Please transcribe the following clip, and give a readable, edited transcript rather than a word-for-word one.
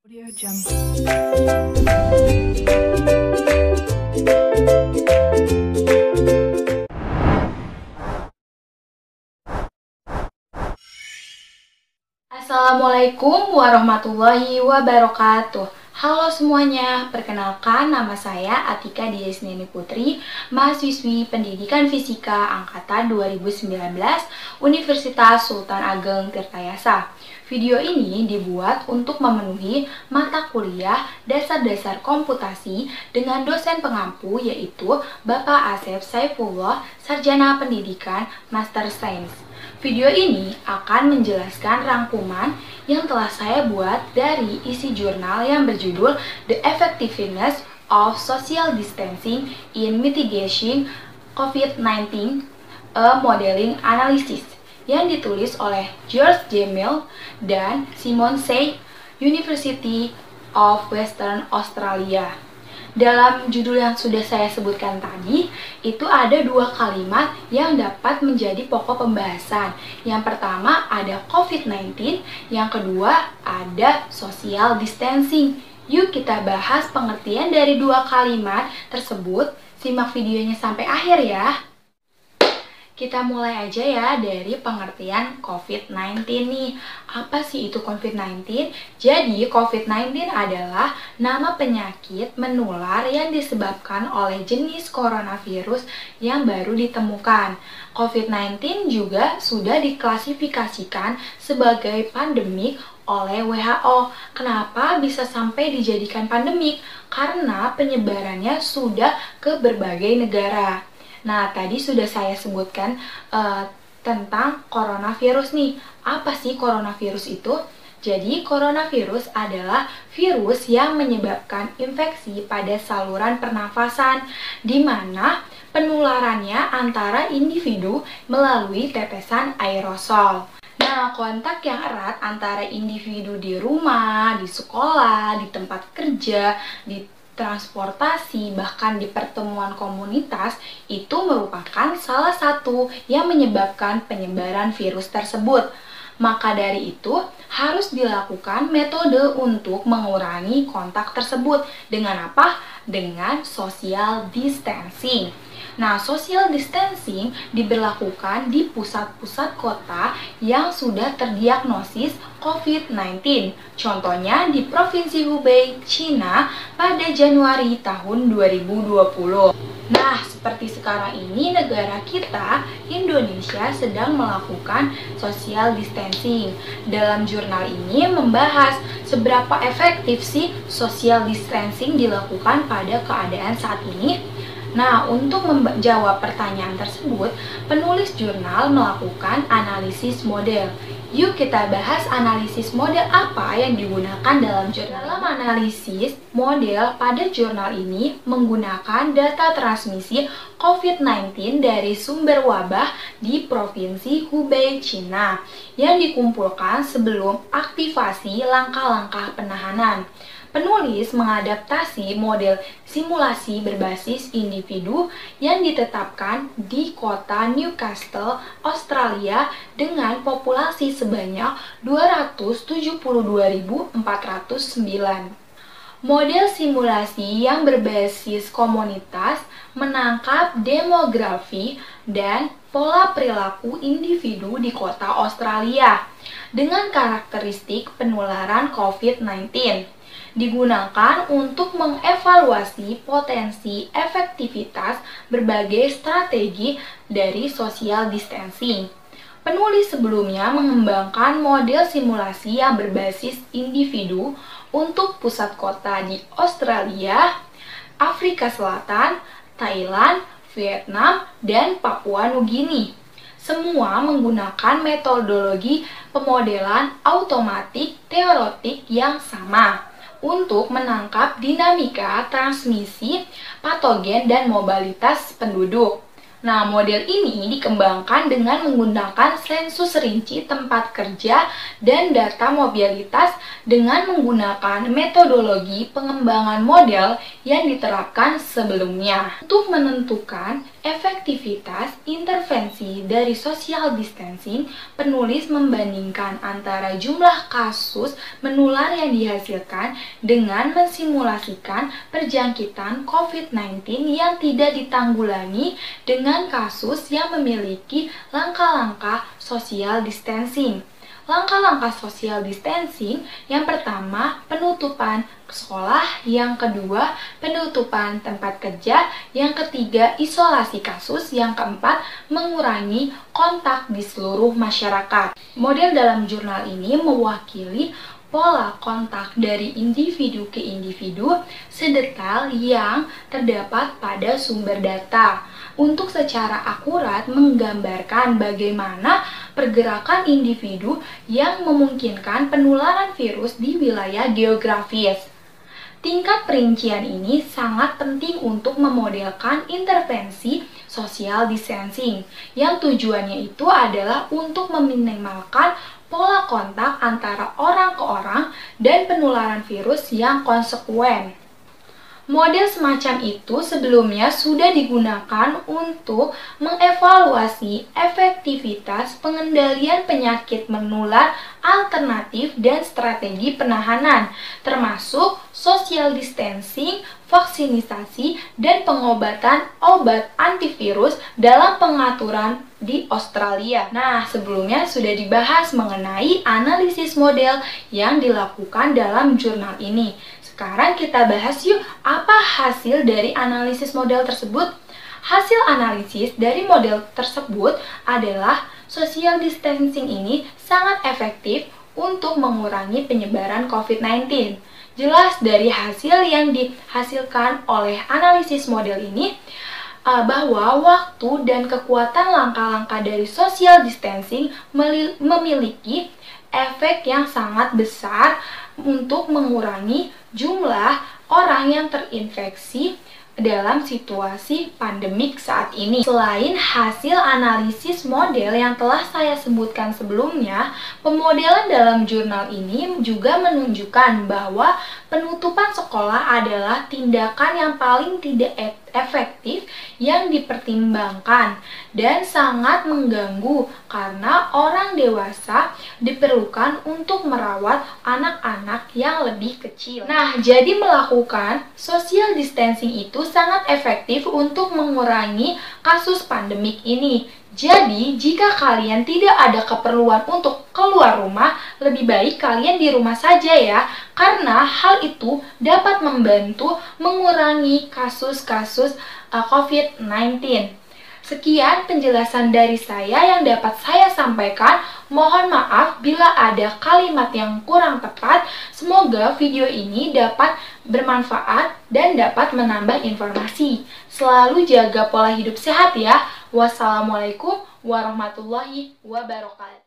Audio Jungle. Assalamualaikum warahmatullahi wabarakatuh. Halo semuanya, perkenalkan nama saya Atika Diasneni Putri, mahasiswi Pendidikan Fisika Angkatan 2019 Universitas Sultan Ageng Tirtayasa. Video ini dibuat untuk memenuhi mata kuliah dasar-dasar komputasi dengan dosen pengampu yaitu Bapak Asep Saifullah, Sarjana Pendidikan Master Sains. Video ini akan menjelaskan rangkuman yang telah saya buat dari isi jurnal yang berjudul The Effectiveness of Social Distancing in Mitigating COVID-19, a Modeling Analysis, yang ditulis oleh George J. Mill dan Simon Say, University of Western Australia. Dalam judul yang sudah saya sebutkan tadi, itu ada dua kalimat yang dapat menjadi pokok pembahasan. Yang pertama ada COVID-19, yang kedua ada social distancing. Yuk kita bahas pengertian dari dua kalimat tersebut. Simak videonya sampai akhir ya. Kita mulai aja ya dari pengertian COVID-19 nih. Apa sih itu COVID-19? Jadi COVID-19 adalah nama penyakit menular yang disebabkan oleh jenis coronavirus yang baru ditemukan. COVID-19 juga sudah diklasifikasikan sebagai pandemik oleh WHO. Kenapa bisa sampai dijadikan pandemik? Karena penyebarannya sudah ke berbagai negara. Nah, tadi sudah saya sebutkan tentang coronavirus nih. Apa sih coronavirus itu? Jadi, coronavirus adalah virus yang menyebabkan infeksi pada saluran pernafasan, di mana penularannya antara individu melalui tetesan aerosol. Nah, kontak yang erat antara individu di rumah, di sekolah, di tempat kerja, di transportasi, bahkan di pertemuan komunitas, itu merupakan salah satu yang menyebabkan penyebaran virus tersebut. Maka dari itu, harus dilakukan metode untuk mengurangi kontak tersebut. Dengan apa? Dengan social distancing. Nah, social distancing diberlakukan di pusat-pusat kota yang sudah terdiagnosis COVID-19. Contohnya di Provinsi Hubei, China pada Januari tahun 2020. Nah, seperti sekarang ini negara kita, Indonesia, sedang melakukan social distancing. Dalam jurnal ini membahas seberapa efektif sih social distancing dilakukan pada keadaan saat ini. Nah, untuk menjawab pertanyaan tersebut, penulis jurnal melakukan analisis model. Yuk kita bahas analisis model apa yang digunakan dalam jurnal. Dalam analisis model pada jurnal ini menggunakan data transmisi COVID-19 dari sumber wabah di Provinsi Hubei, China, yang dikumpulkan sebelum aktivasi langkah-langkah penahanan. Penulis mengadaptasi model simulasi berbasis individu yang ditetapkan di kota Newcastle, Australia dengan populasi sebanyak 272.409. Model simulasi yang berbasis komunitas menangkap demografi dan pola perilaku individu di kota Australia dengan karakteristik penularan COVID-19. Digunakan untuk mengevaluasi potensi efektivitas berbagai strategi dari social distancing. Penulis sebelumnya mengembangkan model simulasi yang berbasis individu untuk pusat kota di Australia, Afrika Selatan, Thailand, Vietnam, dan Papua Nugini. Semua menggunakan metodologi pemodelan automatik teoretik yang sama untuk menangkap dinamika transmisi patogen dan mobilitas penduduk. Nah, model ini dikembangkan dengan menggunakan sensus rinci tempat kerja dan data mobilitas dengan menggunakan metodologi pengembangan model yang diterapkan sebelumnya. Untuk menentukan efektivitas intervensi dari social distancing, penulis membandingkan antara jumlah kasus menular yang dihasilkan dengan mensimulasikan perjangkitan COVID-19 yang tidak ditanggulangi dengan kasus yang memiliki langkah-langkah social distancing. Langkah-langkah social distancing yang pertama penutupan sekolah, yang kedua penutupan tempat kerja, yang ketiga isolasi kasus, yang keempat mengurangi kontak di seluruh masyarakat. Model dalam jurnal ini mewakili pola kontak dari individu ke individu sedetail yang terdapat pada sumber data untuk secara akurat menggambarkan bagaimana pergerakan individu yang memungkinkan penularan virus di wilayah geografis. Tingkat perincian ini sangat penting untuk memodelkan intervensi social distancing yang tujuannya itu adalah untuk meminimalkan pola kontak antara orang ke orang dan penularan virus yang konsekuen. Model semacam itu sebelumnya sudah digunakan untuk mengevaluasi efektivitas pengendalian penyakit menular alternatif dan strategi penahanan, termasuk social distancing, vaksinisasi, dan pengobatan obat antivirus dalam pengaturan di Australia. Nah, sebelumnya sudah dibahas mengenai analisis model yang dilakukan dalam jurnal ini. Sekarang kita bahas yuk, apa hasil dari analisis model tersebut? Hasil analisis dari model tersebut adalah social distancing ini sangat efektif untuk mengurangi penyebaran COVID-19. Jelas dari hasil yang dihasilkan oleh analisis model ini, bahwa waktu dan kekuatan langkah-langkah dari social distancing memiliki efek yang sangat besar untuk mengurangi jumlah orang yang terinfeksi dalam situasi pandemik saat ini. Selain hasil analisis model yang telah saya sebutkan sebelumnya, pemodelan dalam jurnal ini juga menunjukkan bahwa penutupan sekolah adalah tindakan yang paling tidak efektif yang dipertimbangkan dan sangat mengganggu karena orang dewasa diperlukan untuk merawat anak-anak yang lebih kecil. Nah, jadi melakukan social distancing itu sangat efektif untuk mengurangi kasus pandemik ini. Jadi, jika kalian tidak ada keperluan untuk keluar rumah, lebih baik kalian di rumah saja ya, karena hal itu dapat membantu mengurangi kasus-kasus COVID-19. Sekian penjelasan dari saya yang dapat saya sampaikan. Mohon maaf bila ada kalimat yang kurang tepat. Semoga video ini dapat bermanfaat dan dapat menambah informasi. Selalu jaga pola hidup sehat ya. Wassalamualaikum warahmatullahi wabarakatuh.